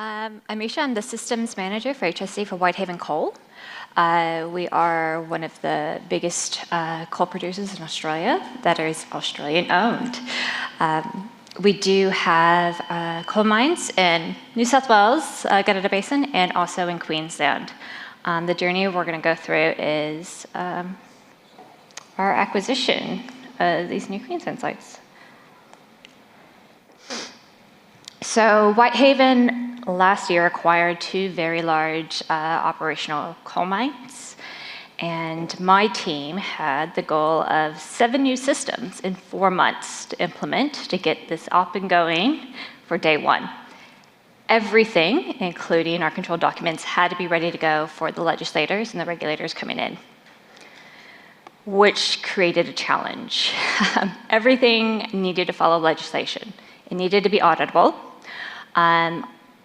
I'm Misha. I'm the systems manager for HSE for Whitehaven Coal. We are one of the biggest coal producers in Australia that is Australian-owned. We do have coal mines in New South Wales, Gunnedah Basin, and also in Queensland. The journey we're going to go through is our acquisition of these new Queensland sites. So Whitehaven last year acquired two very large operational coal mines, and my team had the goal of 7 new systems in 4 months to implement to get this up and going for day 1. Everything, including our control documents, had to be ready to go for the legislators and the regulators coming in, which created a challenge. Everything needed to follow legislation. It needed to be auditable.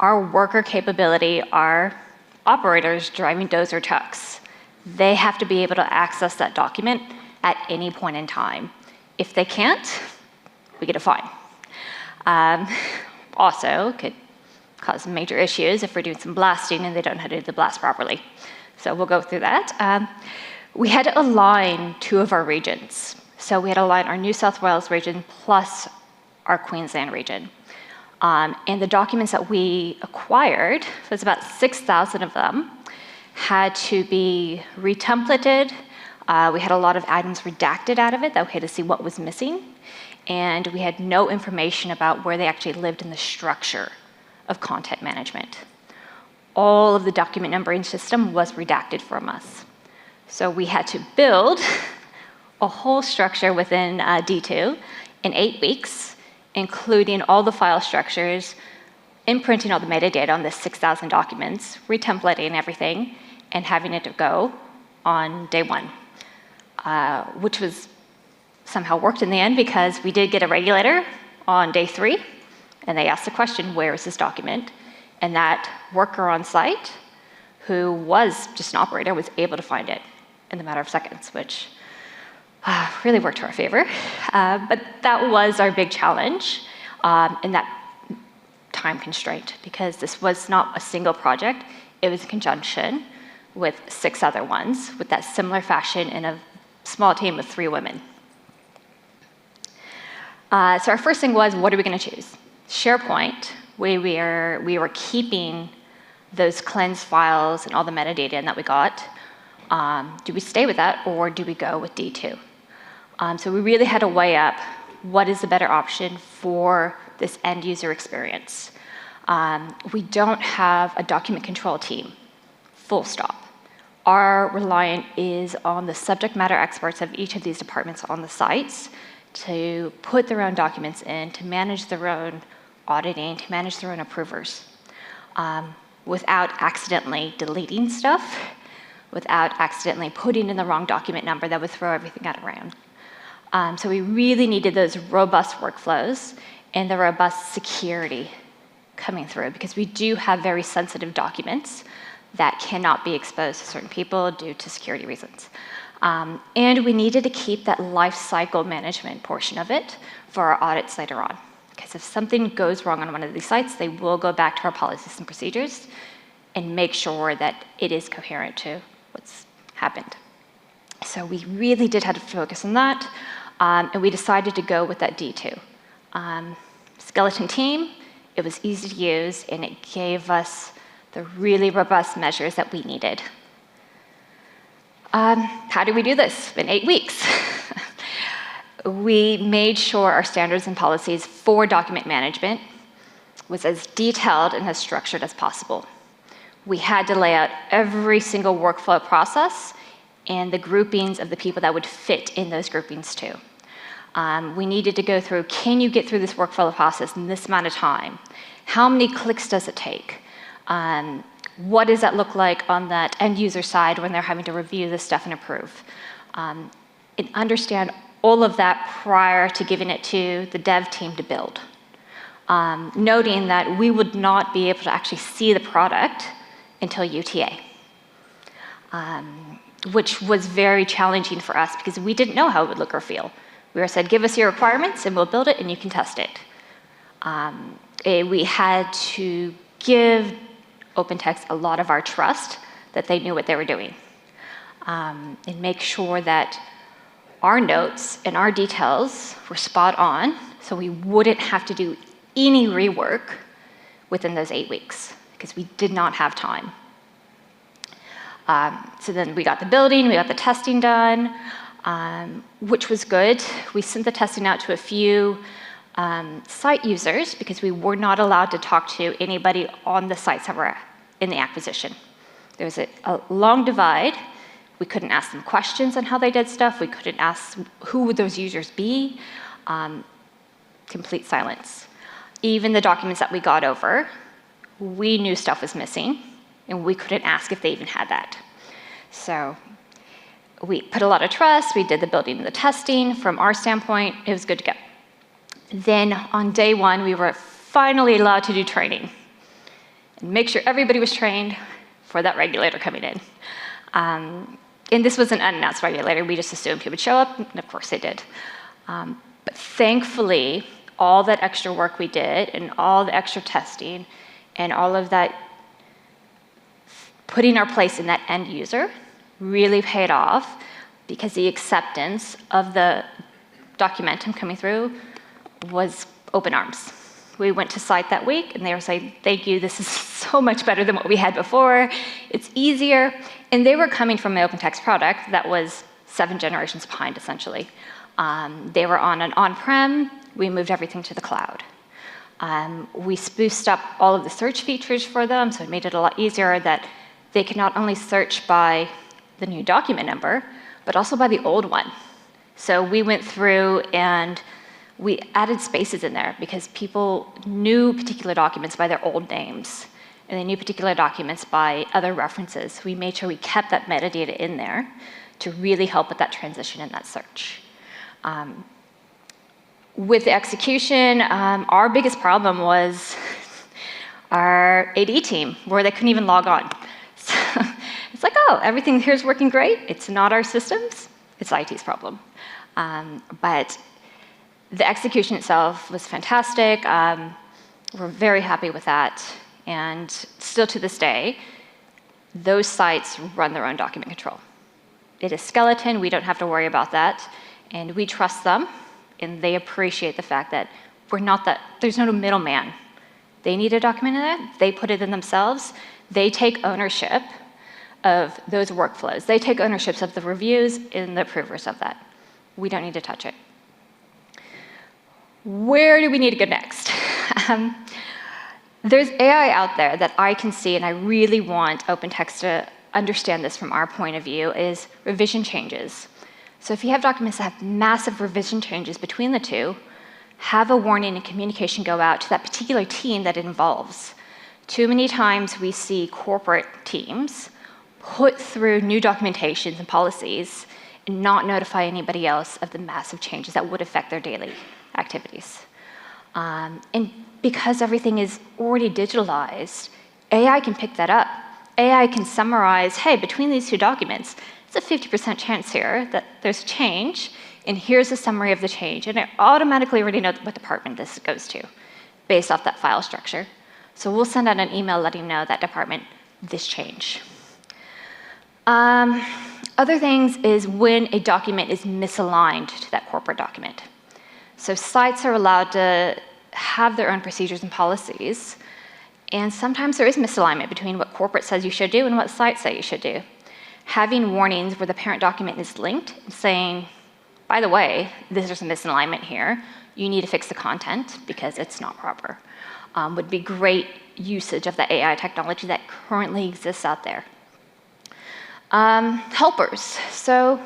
Our worker capability are operators driving dozer trucks. They have to be able to access that document at any point in time. If they can't, we get a fine. Also, could cause major issues if we're doing some blasting and they don't know how to do the blast properly. So we'll go through that. We had to align 2 of our regions. So we had to align our New South Wales region plus our Queensland region. And the documents that we acquired, there's about 6,000 of them, had to be retemplated. We had a lot of items redacted out of it that we had to see what was missing. And we had no information about where they actually lived in the structure of content management. All of the document numbering system was redacted from us. So we had to build a whole structure within D2 in 8 weeks, including all the file structures, imprinting all the metadata on the 6,000 documents, retemplating everything, and having it to go on day 1, which was somehow worked in the end because we did get a regulator on day 3, and they asked the question, where is this document? And that worker on site, who was just an operator, was able to find it in a matter of seconds, which really worked to our favor. But that was our big challenge in that time constraint, because this was not a single project. It was in conjunction with 6 other ones with that similar fashion in a small team of 3 women. So our first thing was, what are we going to choose? SharePoint, we were keeping those cleansed files and all the metadata that we got. Do we stay with that, or do we go with D2? So we really had to weigh up what is the better option for this end user experience. We don't have a document control team, full stop. Our reliance is on the subject matter experts of each of these departments on the sites to put their own documents in, to manage their own auditing, to manage their own approvers, without accidentally deleting stuff, without accidentally putting in the wrong document number that would throw everything out of round. So we really needed those robust workflows and the robust security coming through, because we do have very sensitive documents that cannot be exposed to certain people due to security reasons. And we needed to keep that life cycle management portion of it for our audits later on. Because if something goes wrong on one of these sites, they will go back to our policies and procedures and make sure that it is coherent to what's happened. So we really did have to focus on that. And we decided to go with that D2. Skeleton team, it was easy to use, and it gave us the really robust measures that we needed. How did we do this in 8 weeks? We made sure our standards and policies for document management was as detailed and as structured as possible. We had to lay out every single workflow process and the groupings of the people that would fit in those groupings too. We needed to go through, can you get through this workflow process in this amount of time? How many clicks does it take? What does that look like on that end user side when they're having to review this stuff and approve? And understand all of that prior to giving it to the dev team to build. Noting that we would not be able to actually see the product until UTA. Which was very challenging for us because we didn't know how it would look or feel. We were said, give us your requirements and we'll build it and you can test it. We had to give OpenText a lot of our trust that they knew what they were doing, and make sure that our notes and our details were spot on, so we wouldn't have to do any rework within those 8 weeks, because we did not have time. So then we got the building, we got the testing done, which was good. We sent the testing out to a few site users, because we were not allowed to talk to anybody on the sites that were in the acquisition. There was a long divide. We couldn't ask them questions on how they did stuff. We couldn't ask who would those users be. Complete silence. Even the documents that we got over, we knew stuff was missing, and we couldn't ask if they even had that. So we put a lot of trust. We did the building and the testing. From our standpoint, it was good to go. Then on day 1, we were finally allowed to do training and make sure everybody was trained for that regulator coming in. And this was an unannounced regulator. We just assumed he would show up, and of course they did. But thankfully, all that extra work we did and all the extra testing and all of that putting our place in that end user really paid off, because the acceptance of the documentum coming through was open arms. We went to site that week, and they were saying, thank you, this is so much better than what we had before. It's easier. And they were coming from an OpenText product that was 7 generations behind, essentially. They were on an on-prem. We moved everything to the cloud. We spruced up all of the search features for them, so it made it a lot easier that they could not only search by the new document number, but also by the old one. So we went through and we added spaces in there, because people knew particular documents by their old names, and they knew particular documents by other references. We made sure we kept that metadata in there to really help with that transition and that search. With the execution, our biggest problem was our AD team, where they couldn't even log on. So it's like, oh, everything here is working great. It's not our systems. It's IT's problem. But the execution itself was fantastic. We're very happy with that. And still to this day, those sites run their own document control. It is skeleton. We don't have to worry about that. And we trust them, and they appreciate the fact that we're not that, there's no middleman. They need a document in it. They put it in themselves. They take ownership of those workflows. They take ownership of the reviews and the approvers of that. We don't need to touch it. Where do we need to go next? There's AI out there that I can see, and I really want OpenText to understand this from our point of view, is revision changes. So if you have documents that have massive revision changes between the two, have a warning and communication go out to that particular team that it involves. Too many times we see corporate teams put through new documentations and policies and not notify anybody else of the massive changes that would affect their daily activities. And because everything is already digitalized, AI can pick that up. AI can summarize, hey, between these 2 documents, it's a 50% chance here that there's change, and here's a summary of the change. And I automatically already know what department this goes to based off that file structure. So we'll send out an email letting know that department, this change. Other things is when a document is misaligned to that corporate document. So sites are allowed to have their own procedures and policies, and sometimes there is misalignment between what corporate says you should do and what sites say you should do. Having warnings where the parent document is linked, saying, by the way, there's a misalignment here. You need to fix the content because it's not proper, would be great usage of the AI technology that currently exists out there. Helpers. So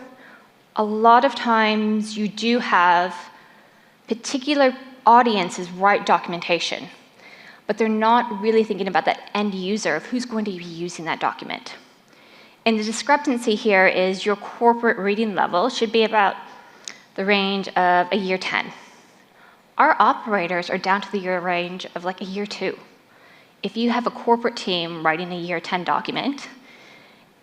a lot of times you do have particular audiences write documentation, but they're not really thinking about that end user of who's going to be using that document. And the discrepancy here is your corporate reading level should be about the range of a year 10. Our operators are down to the year range of like a year 2. If you have a corporate team writing a year 10 document,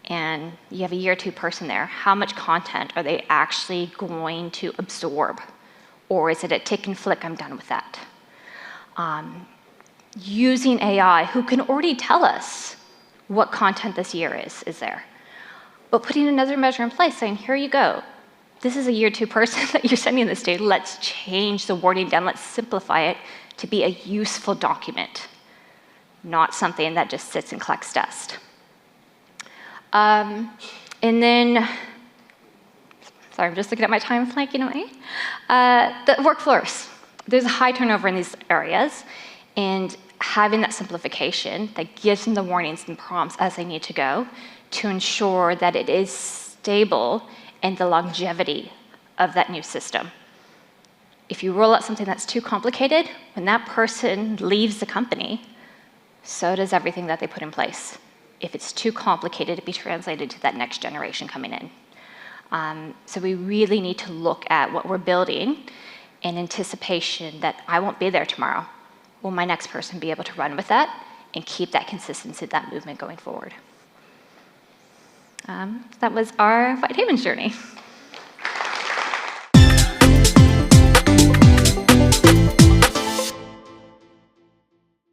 and you have a year 2 person there, how much content are they actually going to absorb? Or is it a tick and flick, I'm done with that? using AI, who can already tell us what content this year is there. But putting another measure in place, saying, here you go. This is a year 2 person that you're sending this to. Let's change the wording down. Let's simplify it to be a useful document, not something that just sits and collects dust. And then, sorry, I'm just looking at my time flanking away. The workflows. There's a high turnover in these areas, and having that simplification that gives them the warnings and prompts as they need to go to ensure that it is stable and the longevity of that new system. If you roll out something that's too complicated, when that person leaves the company, so does everything that they put in place. If it's too complicated, it'd be translated to that next generation coming in. So we really need to look at what we're building in anticipation that I won't be there tomorrow. Will my next person be able to run with that and keep that consistency, that movement going forward? That was our Whitehaven journey.